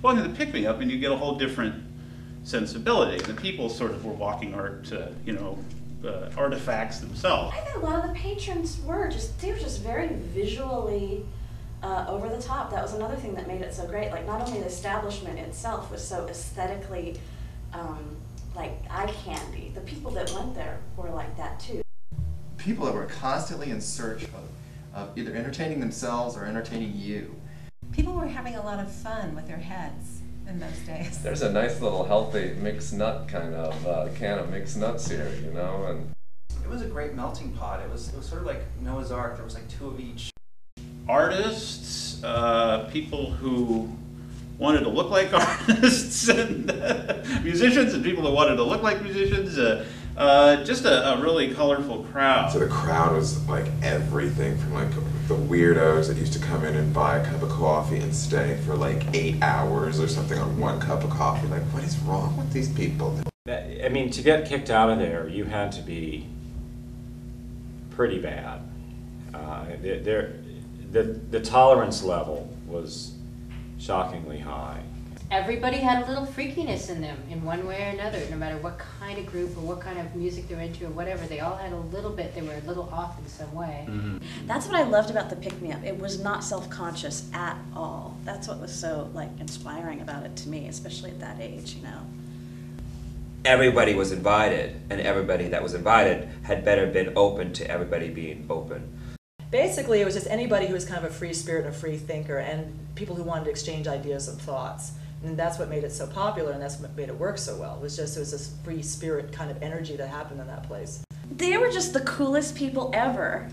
walk into the Pick-Me-Up and you get a whole different sensibility. The people sort of were walking art, you know, artifacts themselves. I think a lot of the patrons were just very visually over the top. That was another thing that made it so great. Like, not only the establishment itself was so aesthetically like eye candy, the people that went there were like that too. People that were constantly in search of either entertaining themselves or entertaining you. People were having a lot of fun with their heads in those days. There's a nice little healthy mixed nut kind of can of mixed nuts here, you know, and it was a great melting pot. It was sort of like Noah's Ark. There was like two of each. Artists, people who wanted to look like artists, and musicians, and people who wanted to look like musicians. Just a really colorful crowd. So the crowd was like everything from like the weirdos that used to come in and buy a cup of coffee and stay for like 8 hours or something on one cup of coffee. Like, what is wrong with these people? I mean, to get kicked out of there, you had to be pretty bad. The tolerance level was shockingly high. Everybody had a little freakiness in them in one way or another, no matter what kind of group or what kind of music they're into or whatever. They all had a little bit, they were a little off in some way. Mm-hmm. That's what I loved about the Pick-Me-Up. It was not self-conscious at all. That's what was so like inspiring about it to me, especially at that age, you know. Everybody was invited, and everybody that was invited had better been open to everybody being open. Basically, it was just anybody who was kind of a free spirit and a free thinker, and people who wanted to exchange ideas and thoughts. And that's what made it so popular, and that's what made it work so well. It was this free spirit kind of energy that happened in that place. They were just the coolest people ever.